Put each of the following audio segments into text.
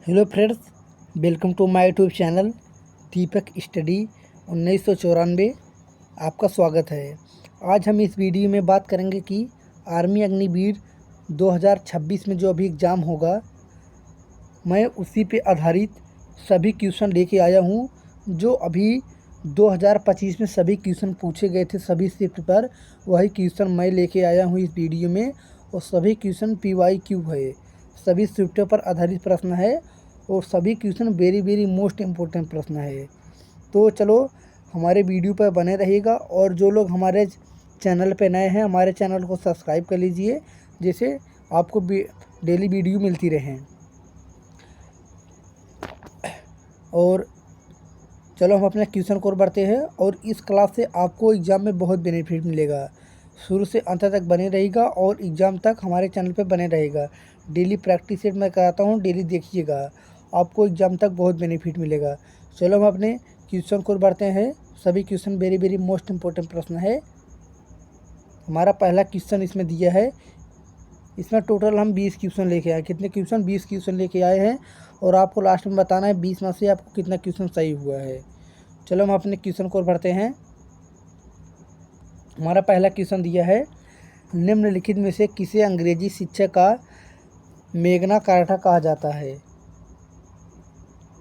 Hello friends, welcome to my YouTube channel Deepak study 1994। आपका स्वागत है। आज हम इस वीडियो में बात करेंगे कि आर्मी अग्निवीर 2026 में जो अभी एग्ज़ाम होगा, मैं उसी पे आधारित सभी क्वेश्चन लेके आया हूँ। जो अभी 2025 में सभी क्वेश्चन पूछे गए थे सभी शिफ्ट पर, वही क्वेश्चन मैं लेके आया हूँ इस वीडियो में। और सभी क्वेश्चन PYQ है, सभी शिफ्टों पर आधारित प्रश्न है और सभी क्वेश्चन वेरी मोस्ट इम्पोर्टेंट प्रश्न है। तो चलो हमारे वीडियो पर बने रहिएगा। और जो लोग हमारे चैनल पे नए हैं, हमारे चैनल को सब्सक्राइब कर लीजिए, जिससे आपको डेली वीडियो मिलती रहें। और चलो हम अपने क्वेश्चन को बढ़ते हैं। और इस क्लास से आपको एग्ज़ाम में बहुत बेनिफिट मिलेगा। शुरू से अंत तक बने रहेगा और एग्ज़ाम तक हमारे चैनल पे बने रहेगा। डेली प्रैक्टिस सेट मैं कराता हूँ, डेली देखिएगा, आपको एग्ज़ाम तक बहुत बेनिफिट मिलेगा। चलो हम अपने क्वेश्चन को बढ़ते हैं। सभी क्वेश्चन वेरी मोस्ट इम्पोर्टेंट प्रश्न है। हमारा पहला क्वेश्चन इसमें दिया है। इसमें टोटल हम 20 क्वेश्चन लेके आए। कितने क्वेश्चन? 20 क्वेश्चन लेके आए हैं। और आपको लास्ट में बताना है 20 में से आपको कितना क्वेश्चन सही हुआ है। चलो हम अपने क्वेश्चन को बढ़ते हैं। हमारा पहला क्वेश्चन दिया है, निम्नलिखित में से किसे अंग्रेजी शिक्षा का मेगना कार्टा कहा जाता है?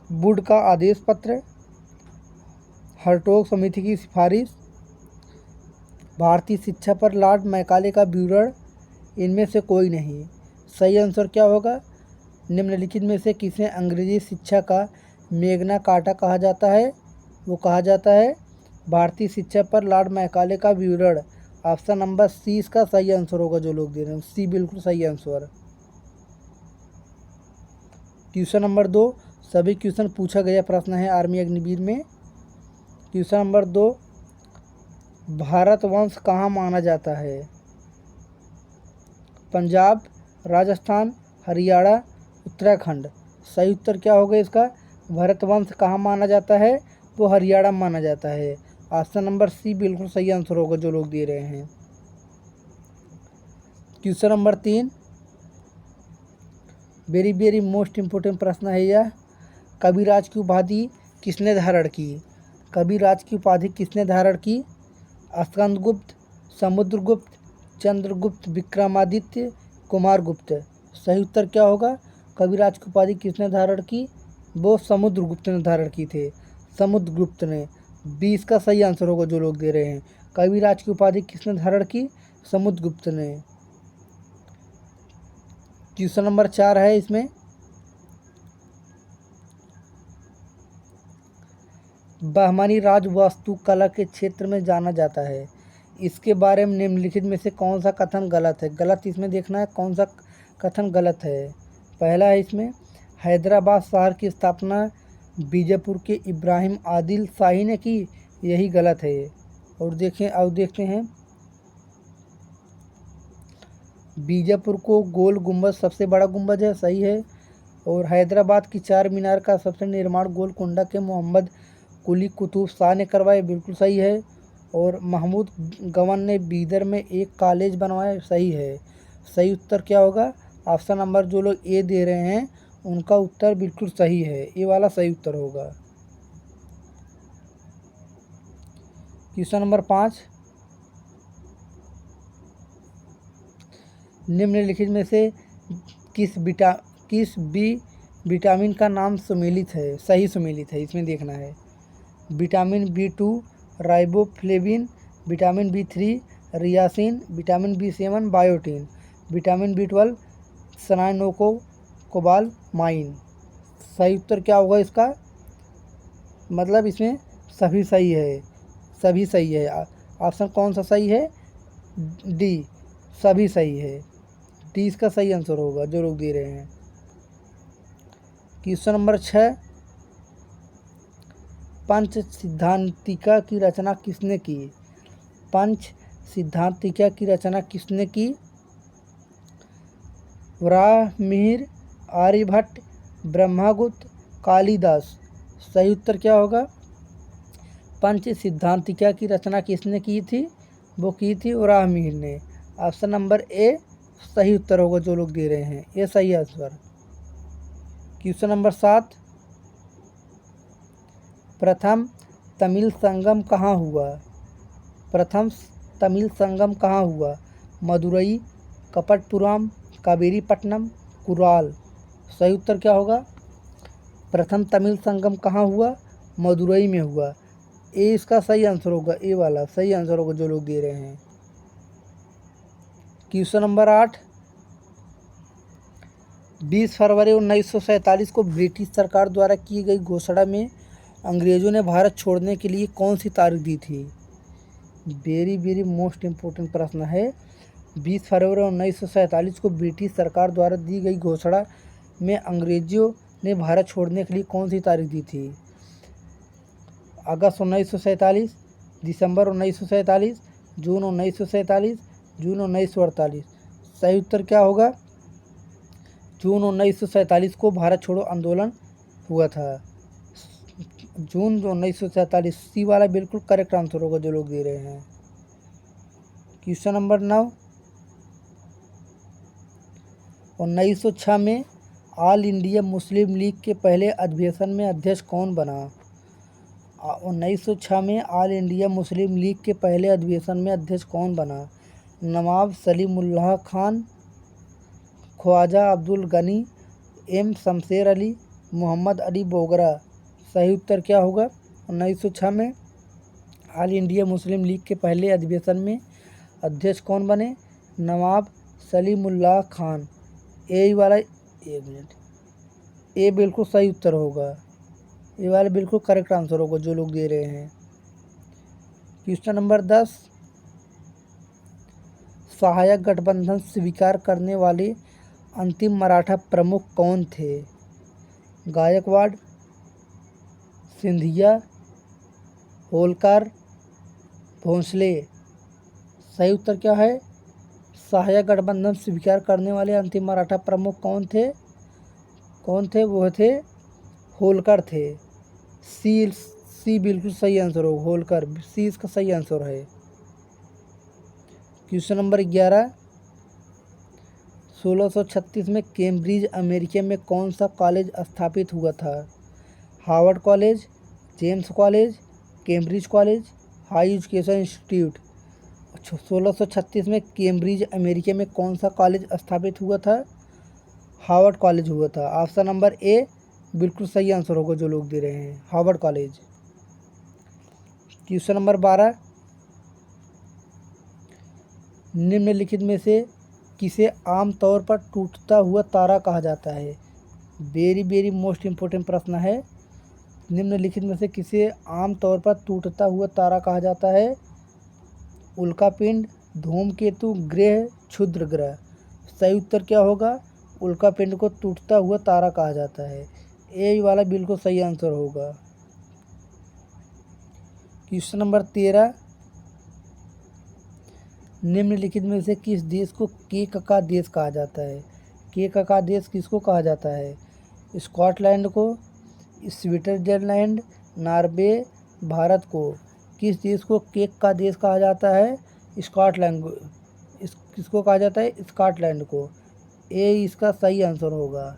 वुड का आदेश पत्र, हर्टोग समिति की सिफारिश, भारतीय शिक्षा पर लॉर्ड मैकाले का विवरण, इनमें से कोई नहीं। सही आंसर क्या होगा? निम्नलिखित में से किसे अंग्रेजी शिक्षा का मेगना कार्टा कहा जाता है? वो कहा जाता है भारतीय शिक्षा पर लॉर्ड मैकाले का विवरण। ऑप्शन नंबर सी इसका सही आंसर होगा। जो लोग दे रहे हैं सी बिल्कुल सही आंसर। क्वेश्चन नंबर 2, सभी क्वेश्चन पूछा गया प्रश्न है आर्मी अग्निवीर में। क्वेश्चन नंबर 2, भारतवंश कहाँ माना जाता है? पंजाब, राजस्थान, हरियाणा, उत्तराखंड। सही उत्तर क्या होगा इसका? भारतवंश कहाँ माना जाता है? तो हरियाणा माना जाता है। ऑप्शन नंबर सी बिल्कुल सही आंसर होगा जो लोग दे रहे हैं। Question number 3, very most important प्रश्न है यह। कविराज की उपाधि किसने धारण की? कविराज की उपाधि किसने धारण की? स्कंदगुप्त, समुद्रगुप्त, चंद्रगुप्त, विक्रमादित्य, कुमारगुप्त। सही उत्तर क्या होगा? कविराज की उपाधि किसने धारण की? वो समुद्रगुप्त ने धारण की थे। समुद्रगुप्त ने। 20 का सही आंसर होगा जो लोग दे रहे हैं। कविराज की उपाधि किसने धारण की? समुद्रगुप्त ने। क्वेश्चन नंबर 4 है इसमें, बहमनी राज वास्तुकला के क्षेत्र में जाना जाता है। इसके बारे में निम्नलिखित में से कौन सा कथन गलत है? गलत इसमें देखना है कौन सा कथन गलत है। पहला है इसमें, हैदराबाद शहर की स्थापना बीजापुर के इब्राहिम आदिल शाही ने की। यही गलत है। और देखते हैं, बीजापुर को गोल गुंबद सबसे बड़ा गुंबद है। सही है। और हैदराबाद की चार मीनार का सबसे निर्माण गोलकोंडा के मोहम्मद कुली कुतुब शाह ने करवाया। बिल्कुल सही है। और महमूद गवन ने बीदर में एक कॉलेज बनवाया। सही है। सही उत्तर क्या होगा? ऑप्शन नंबर जो लोग ए दे रहे हैं उनका उत्तर बिल्कुल सही है। ये वाला सही उत्तर होगा। क्वेश्चन नंबर 5, निम्नलिखित में से किस बी विटामिन का नाम सुमेलित है? सही सुमेलित है, इसमें देखना है। Vitamin B2 riboflavin, vitamin B3 niacin, vitamin B7 biotin, vitamin B12 cyanocobalamin. सही उत्तर क्या होगा इसका? मतलब इसमें सभी सही है। सभी सही है। ऑप्शन कौन सा सही है? डी, सभी सही है। डी इसका सही आंसर होगा जो लोग दे रहे हैं। क्वेश्चन नंबर 6, पंच सिद्धांतिका की रचना किसने की? पंच सिद्धांतिका की रचना किसने की? वराहमिहिर, आर्यभट्ट, ब्रह्मगुप्त, कालिदास। सही उत्तर क्या होगा? पंच सिद्धांतिका की रचना किसने की थी? वो की थी वराहमिहिर ने। ऑप्शन नंबर ए सही उत्तर होगा जो लोग दे रहे हैं। ये सही आंसर। क्वेश्चन नंबर 7, प्रथम तमिल संगम कहाँ हुआ? प्रथम तमिल संगम कहाँ हुआ? मदुरई, कपटपुरम, कावेरीपट्टनम, कुराल। सही उत्तर क्या होगा? प्रथम तमिल संगम कहाँ हुआ? मदुरई में हुआ। ए इसका सही आंसर होगा, ए वाला सही आंसर होगा जो लोग दे रहे हैं। क्वेश्चन नंबर 8, 20 फरवरी 1947 को ब्रिटिश सरकार द्वारा की गई घोषणा में अंग्रेज़ों ने भारत छोड़ने के लिए कौन सी तारीख दी थी? वेरी वेरी मोस्ट इम्पोर्टेंट प्रश्न है। 20 फरवरी 1947 को ब्रिटिश सरकार द्वारा दी गई घोषणा में अंग्रेज़ों ने भारत छोड़ने के लिए कौन सी तारीख दी थी? अगस्त 1947, दिसंबर 1947, जून 1947, जून 1948। सही उत्तर क्या होगा? जून 1947 को भारत छोड़ो आंदोलन हुआ था। जून 1947, सी वाला बिल्कुल करेक्ट आंसर होगा जो लोग दे रहे हैं। क्वेश्चन नंबर 9, 1906 में ऑल इंडिया मुस्लिम लीग के पहले अधिवेशन में अध्यक्ष कौन बना? 1906 में ऑल इंडिया मुस्लिम लीग के पहले अधिवेशन में अध्यक्ष कौन बना? नवाब सलीमुल्लाह खान, ख्वाजा अब्दुल गनी, एम शमशेर अली, मोहम्मद अली बोगरा। सही उत्तर क्या होगा? 1906 में ऑल इंडिया मुस्लिम लीग के पहले अधिवेशन में अध्यक्ष कौन बने? नवाब सलीमुल्लाह खान। ए वाला, एक मिनट, ए बिल्कुल सही उत्तर होगा, ये वाला बिल्कुल करेक्ट आंसर होगा जो लोग दे रहे हैं। क्वेश्चन नंबर 10, सहायक गठबंधन स्वीकार करने वाले अंतिम मराठा प्रमुख कौन थे? गायकवाड़, सिंधिया, होलकर, भोंसले। सही उत्तर क्या है? सहायक गठबंधन स्वीकार करने वाले अंतिम मराठा प्रमुख कौन थे? वो थे होलकर थे। सी बिल्कुल सही आंसर हो, होलकर, सी इसका सही आंसर है। क्वेश्चन नंबर 11, 1636 में कैम्ब्रिज अमेरिका में कौन सा कॉलेज स्थापित हुआ था? Harvard college, James college, Cambridge college, high education institute. 1636 में कैम्ब्रिज अमेरिका में कौन सा कॉलेज स्थापित हुआ था? हार्वर्ड कॉलेज हुआ था। ऑप्शन नंबर ए बिल्कुल सही आंसर होगा जो लोग दे रहे हैं, हार्वर्ड कॉलेज। क्वेश्चन नंबर 12, निम्नलिखित में से किसे आमतौर पर टूटता हुआ तारा कहा जाता है? वेरी वेरी मोस्ट इम्पोर्टेंट प्रश्न है। निम्नलिखित में से किसे आमतौर पर टूटता हुआ तारा कहा जाता है? उल्कापिंड, धूमकेतु, ग्रह, क्षुद्र ग्रह। सही उत्तर क्या होगा? उल्कापिंड को टूटता हुआ तारा कहा जाता है। ए वाला बिल्कुल सही आंसर होगा। क्वेश्चन नंबर 13, निम्नलिखित में से किस देश को केक का देश कहा जाता है? केक का देश किसको कहा जाता है? स्कॉटलैंड को, स्विट्जरलैंड, नॉर्वे, भारत को। किस देश को केक का देश कहा जाता है? स्कॉटलैंड को। किसको कहा जाता है? स्कॉटलैंड को। ए इसका सही आंसर होगा।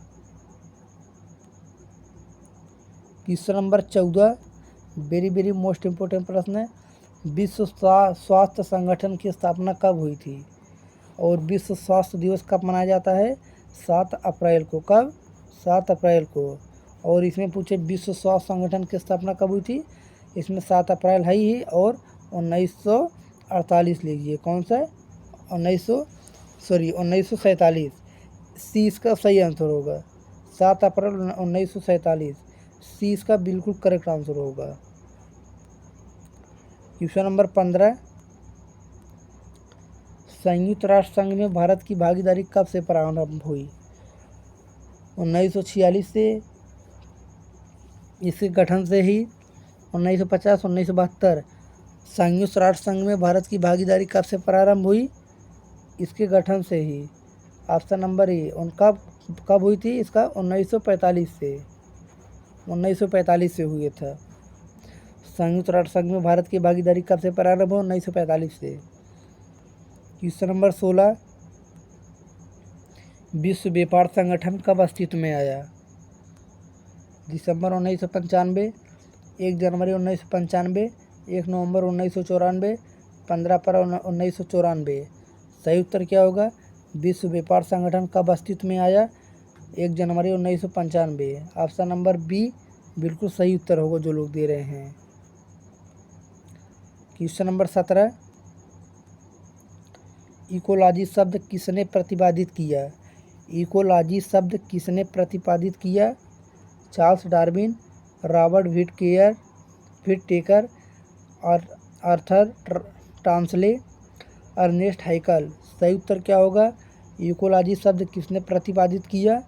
Question number 14, very very most important प्रश्न है। विश्व स्वास्थ्य संगठन की स्थापना कब हुई थी? और विश्व स्वास्थ्य दिवस कब मनाया जाता है? 7 अप्रैल को। कब? 7 अप्रैल को। और इसमें पूछे विश्व स्वास्थ्य संगठन की स्थापना कब हुई थी? इसमें 7 अप्रैल है ही, और 1948 लीजिए। कौन सा? 1947। सी इसका सही आंसर होगा, 7 अप्रैल 1947। सी इसका बिल्कुल करेक्ट आंसर होगा। क्वेश्चन नंबर 15, संयुक्त राष्ट्र संघ में भारत की भागीदारी कब से प्रारंभ हुई? 1946 से, इसके गठन से ही। 1950, 1972। संयुक्त राष्ट्र संघ में भारत की भागीदारी कब से प्रारंभ हुई? इसके गठन से ही। Option number A. उनका कब हुई थी? इसका 1945 से। 1945 से हुए था। संयुक्त राष्ट्र संघ में भारत की भागीदारी कब से प्रारंभ हुई? 1945 से। क्वेश्चन नंबर 16, विश्व व्यापार संगठन कब अस्तित्व में आया? दिसंबर 1995, 1 जनवरी 1995, 1 नवंबर 1994, 15 फरवरी 1994। सही उत्तर क्या होगा? विश्व व्यापार संगठन कब अस्तित्व में आया? 1 जनवरी 1995। ऑप्शन नंबर बी बिल्कुल सही उत्तर होगा जो लोग दे रहे हैं। क्वेश्चन नंबर 17, इकोलॉजी शब्द किसने प्रतिपादित किया? इकोलॉजी शब्द किसने प्रतिपादित किया? चार्ल्स डार्विन, रॉबर्ट व्हिटेकर और आर्थर टॉन्सले, अर्नेस्ट हाइकल। सही उत्तर क्या होगा? इकोलॉजी शब्द किसने प्रतिपादित किया?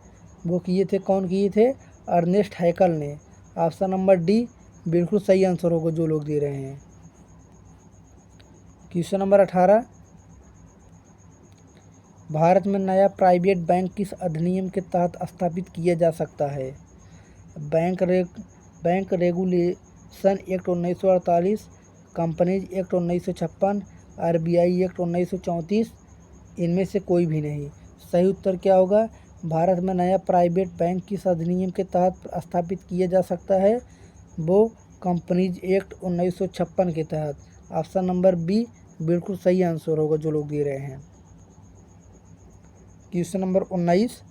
वो किए थे, कौन किए थे? अर्नेस्ट हाइकल ने। ऑप्शन नंबर डी बिल्कुल सही आंसर होगा जो लोग दे रहे हैं। क्वेश्चन नंबर 18, भारत में नया प्राइवेट बैंक किस अधिनियम के तहत स्थापित किया जा सकता है? Bank regulation act 1948, companies act 1956, RBI act 1934, इनमें से कोई भी नहीं। सही उत्तर क्या होगा? भारत में नया प्राइवेट बैंक किस अधिनियम के तहत स्थापित किया जा सकता है? वो कंपनीज एक्ट 1956 के तहत। ऑप्शन नंबर बी बिल्कुल सही आंसर होगा जो लोग दे रहे हैं। क्वेश्चन नंबर 19,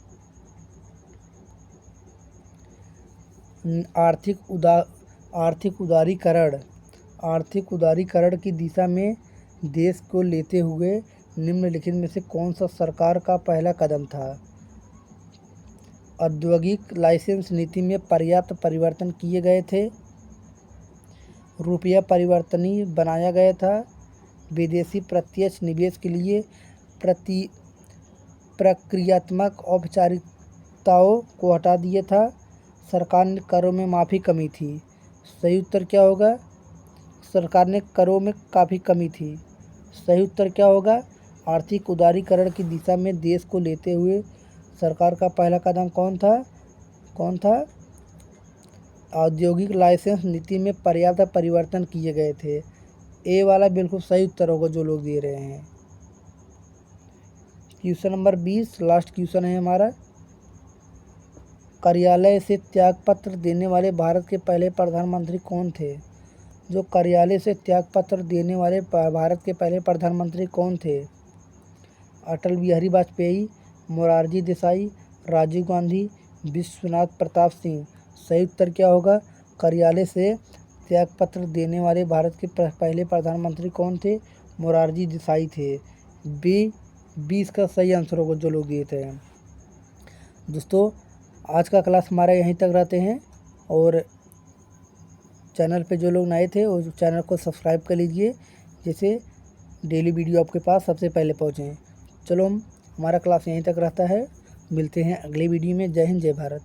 आर्थिक उदारीकरण की दिशा में देश को लेते हुए निम्नलिखित में से कौन सा सरकार का पहला कदम था? औद्योगिक लाइसेंस नीति में पर्याप्त परिवर्तन किए गए थे, रुपया परिवर्तनीय बनाया गया था, विदेशी प्रत्यक्ष निवेश के लिए प्रक्रियात्मक औपचारिकताओं को हटा दिया था, सरकार ने करों में माफ़ी कमी थी। सही उत्तर क्या होगा? सरकार ने करों में काफ़ी कमी थी। सही उत्तर क्या होगा? आर्थिक उदारीकरण की दिशा में देश को लेते हुए सरकार का पहला कदम कौन था? औद्योगिक लाइसेंस नीति में पर्याप्त परिवर्तन किए गए थे। ए वाला बिल्कुल सही उत्तर होगा जो लोग दे रहे हैं। क्वेश्चन नंबर 20 लास्ट क्वेश्चन है हमारा। कार्यालय से त्यागपत्र देने वाले भारत के पहले प्रधानमंत्री कौन थे? जो कार्यालय से त्यागपत्र देने वाले भारत के पहले प्रधानमंत्री कौन थे? अटल बिहारी वाजपेयी, मोरारजी देसाई, राजीव गांधी, विश्वनाथ प्रताप सिंह। सही उत्तर क्या होगा? कार्यालय से त्यागपत्र देने वाले भारत के पहले प्रधानमंत्री कौन थे? मोरारजी देसाई थे। बी इसका सही आंसर होगा जो लोग दिए थे। दोस्तों आज का क्लास हमारा यहीं तक रहते हैं, और चैनल पे जो लोग नए थे वो चैनल को सब्सक्राइब कर लीजिए, जिससे डेली वीडियो आपके पास सबसे पहले पहुँचें। चलो हमारा क्लास यहीं तक रहता है, मिलते हैं अगले वीडियो में। जय हिंद, जय भारत।